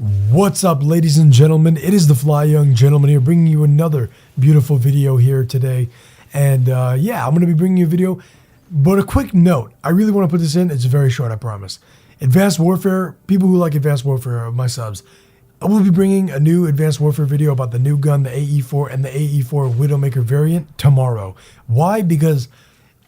What's up, ladies and gentlemen? It is TheFlyYoungGentleman here, bringing you another beautiful video here today. And yeah, I'm going to be bringing you a video, but a quick note. I really want to put this in. It's very short, I promise. Advanced Warfare, people who like Advanced Warfare are my subs. I will be bringing a new Advanced Warfare video about the new gun, the AE4 and the AE4 Widowmaker variant tomorrow. Why? Because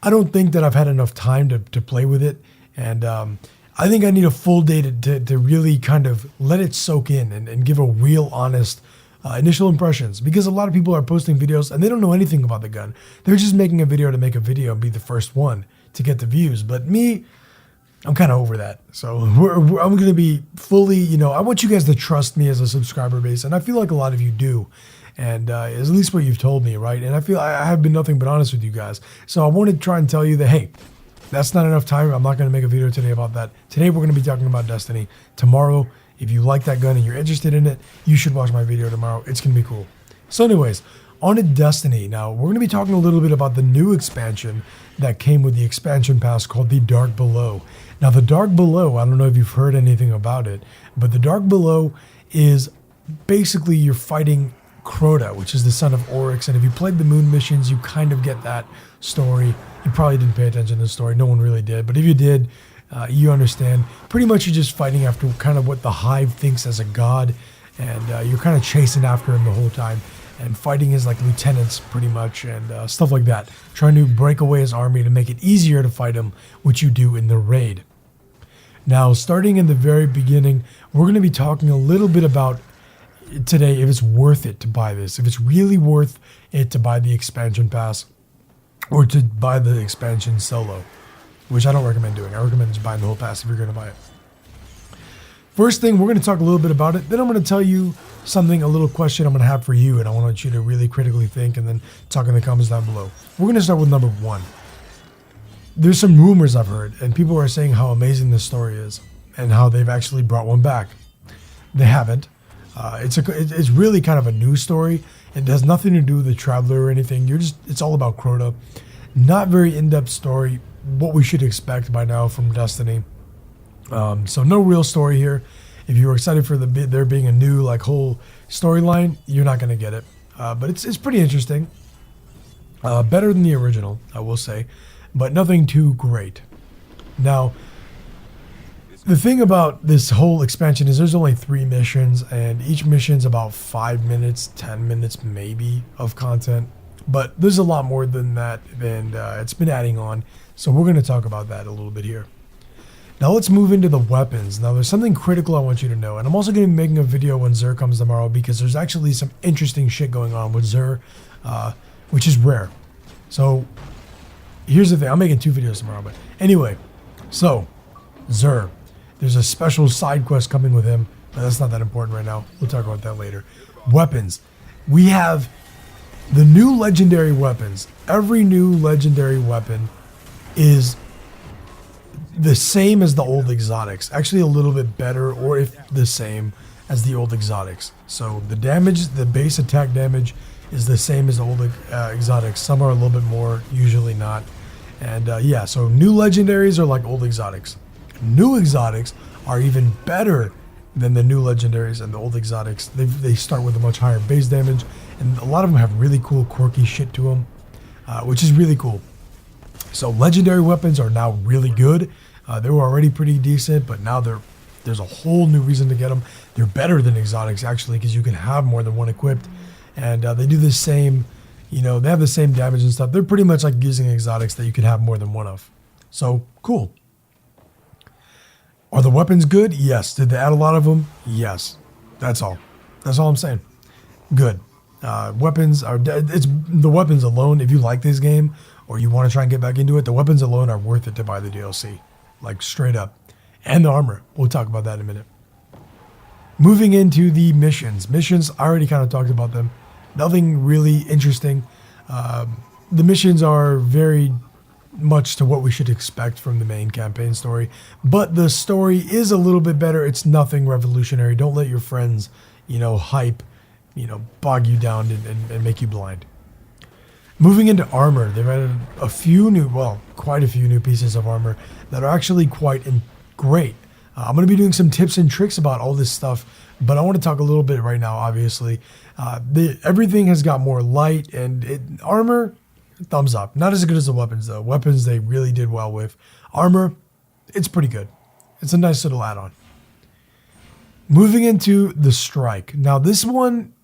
I don't think that I've had enough time to play with it. And I think I need a full day to really kind of let it soak in and give a real honest initial impressions, because a lot of people are posting videos and they don't know anything about the gun. They're just making a video to make a video and be the first one to get the views. But me, I'm kind of over that. So I'm going to be fully, I want you guys to trust me as a subscriber base. And I feel like a lot of you do. And at least what you've told me, right? And I feel I have been nothing but honest with you guys. So I want to try and tell you that, hey, that's not enough time. I'm not going to make a video today about that. Today, we're going to be talking about Destiny. Tomorrow, if you like that gun and you're interested in it, you should watch my video tomorrow. It's going to be cool. So anyways, on to Destiny. Now, we're going to be talking a little bit about the new expansion that came with the expansion pass called the Dark Below. Now, the Dark Below, I don't know if you've heard anything about it, but the Dark Below is basically you're fighting Crota, which is the son of Oryx. And if you played the Moon missions, you kind of get that story. You probably didn't pay attention to the story. No one really did. But if you did, you understand. Pretty much you're just fighting after kind of what the Hive thinks as a god. And you're kind of chasing after him the whole time. And fighting his like lieutenants pretty much and stuff like that. Trying to break away his army to make it easier to fight him, which you do in the raid. Now, starting in the very beginning, we're going to be talking a little bit about today if it's worth it to buy this. If it's really worth it to buy the expansion pass. Or to buy the expansion solo, which I don't recommend doing. I recommend just buying the whole pass if you're going to buy it. First thing, we're going to talk a little bit about it. Then I'm going to tell you something, a little question I'm going to have for you, and I want you to really critically think and then talk in the comments down below. We're going to start with number one. There's some rumors I've heard, and people are saying how amazing this story is and how they've actually brought one back. They haven't. It's really kind of a new story. It has nothing to do with the Traveler or anything. It's all about Crota. Not very in-depth story. What we should expect by now from Destiny. So no real story here. If you were excited for there being a new whole storyline, you're not going to get it. But it's pretty interesting. Better than the original, I will say, but nothing too great. Now, the thing about this whole expansion is there's only 3 missions, and each mission's about 5 minutes, 10 minutes maybe of content. But there's a lot more than that, and it's been adding on. So we're going to talk about that a little bit here. Now let's move into the weapons. Now there's something critical I want you to know, and I'm also going to be making a video when Xur comes tomorrow, because there's actually some interesting shit going on with Xur, which is rare. So here's the thing. I'm making 2 videos tomorrow, but anyway. So, Xur. There's a special side quest coming with him, but that's not that important right now. We'll talk about that later. Weapons. We have the new legendary weapons. Every new legendary weapon is the same as the old exotics. Actually a little bit better, or if the same as the old exotics. So the damage, the base attack damage is the same as the old exotics. Some are a little bit more, usually not. And yeah, so new legendaries are like old exotics. New exotics are even better than the new legendaries and the old exotics. They start with a much higher base damage, and a lot of them have really cool quirky shit to them, which is really cool. So legendary weapons are now really good. They were already pretty decent, but now there's a whole new reason to get them. They're better than exotics actually, because you can have more than one equipped, and they do the same. They have the same damage and stuff. They're pretty much like using exotics that you could have more than one of. So cool. Are the weapons good? Yes. Did they add a lot of them? Yes. That's all. That's all I'm saying. Good. Weapons are... It's the weapons alone. If you like this game or you want to try and get back into it, the weapons alone are worth it to buy the DLC. Like straight up. And the armor. We'll talk about that in a minute. Moving into the missions. Missions, I already kind of talked about them. Nothing really interesting. The missions are very much to what we should expect from the main campaign story, but the story is a little bit better. It's nothing revolutionary. Don't let your friends, hype, bog you down and make you blind. Moving into armor, they've added quite a few new pieces of armor that are actually quite great. I'm going to be doing some tips and tricks about all this stuff, but I want to talk a little bit right now, obviously. Everything has got more light, and armor, thumbs up. Not as good as the weapons, though. Weapons they really did well with. Armor, it's pretty good. It's a nice little add-on. Moving into the strike. Now this one,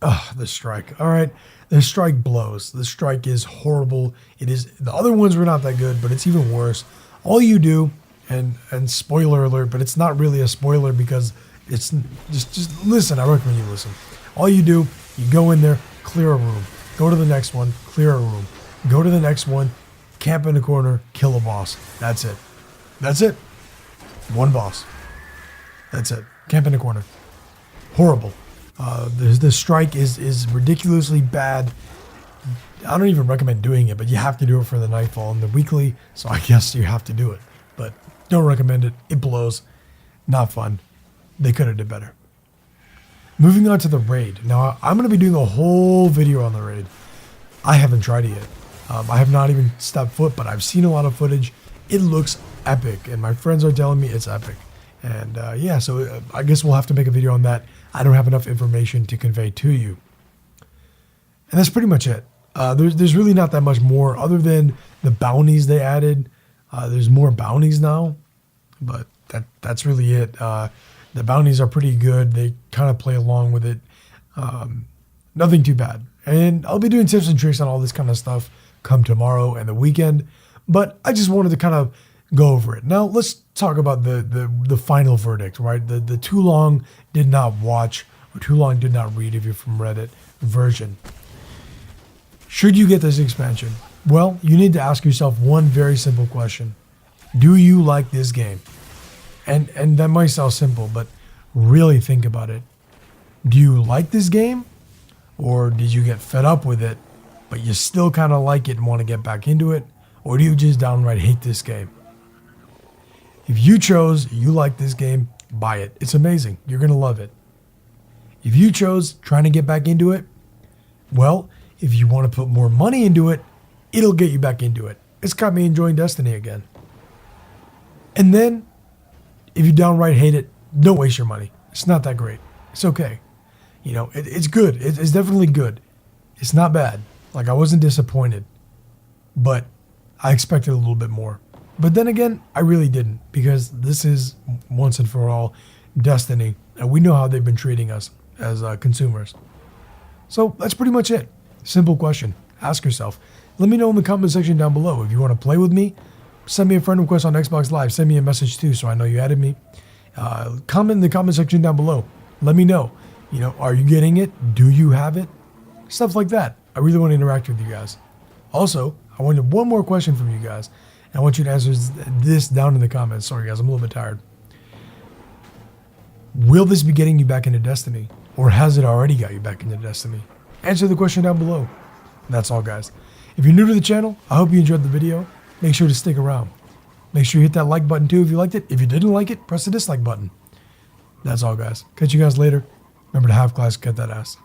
the strike. All right, the strike blows. The strike is horrible. It is. The other ones were not that good, but it's even worse. All you do, and spoiler alert, but it's not really a spoiler because it's just listen. I recommend you listen. All you do, you go in there, clear a room. Go to the next one, clear a room. Go to the next one, camp in the corner, kill a boss. That's it. That's it. One boss. That's it. Camp in the corner. Horrible. The strike is ridiculously bad. I don't even recommend doing it, but you have to do it for the Nightfall and the weekly, so I guess you have to do it. But don't recommend it. It blows. Not fun. They could have did better. Moving on to the raid. Now, I'm going to be doing a whole video on the raid. I haven't tried it yet. I have not even stepped foot, but I've seen a lot of footage. It looks epic, and my friends are telling me it's epic. And yeah, so I guess we'll have to make a video on that. I don't have enough information to convey to you. And that's pretty much it. There's really not that much more other than the bounties they added. There's more bounties now, but that's really it. The bounties are pretty good. They kind of play along with it. Nothing too bad. And I'll be doing tips and tricks on all this kind of stuff come tomorrow and the weekend. But I just wanted to kind of go over it. Now let's talk about the final verdict, right? The too long did not watch or too long did not read if you're from Reddit version. Should you get this expansion? Well, you need to ask yourself one very simple question. Do you like this game? And that might sound simple, but really think about it. Do you like this game? Or did you get fed up with it, but you still kind of like it and want to get back into it? Or do you just downright hate this game? If you chose you like this game, buy it. It's amazing. You're going to love it. If you chose trying to get back into it, well, if you want to put more money into it, it'll get you back into it. It's got me enjoying Destiny again. And then, if you downright hate it, don't waste your money. It's not that great. It's okay. You know, it's good. It's definitely good. It's not bad. Like, I wasn't disappointed. But I expected a little bit more. But then again, I really didn't. Because this is, once and for all, Destiny. And we know how they've been treating us as consumers. So, that's pretty much it. Simple question. Ask yourself. Let me know in the comment section down below. If you want to play with me, send me a friend request on Xbox Live. Send me a message too so I know you added me. Comment in the comment section down below. Let me know. You know, are you getting it? Do you have it? Stuff like that. I really want to interact with you guys. Also, I wanted one more question from you guys. And I want you to answer this down in the comments. Sorry guys, I'm a little bit tired. Will this be getting you back into Destiny? Or has it already got you back into Destiny? Answer the question down below. That's all guys. If you're new to the channel, I hope you enjoyed the video. Make sure to stick around. Make sure you hit that like button too if you liked it. If you didn't like it, press the dislike button. That's all guys. Catch you guys later. Remember to have class, cut that ass.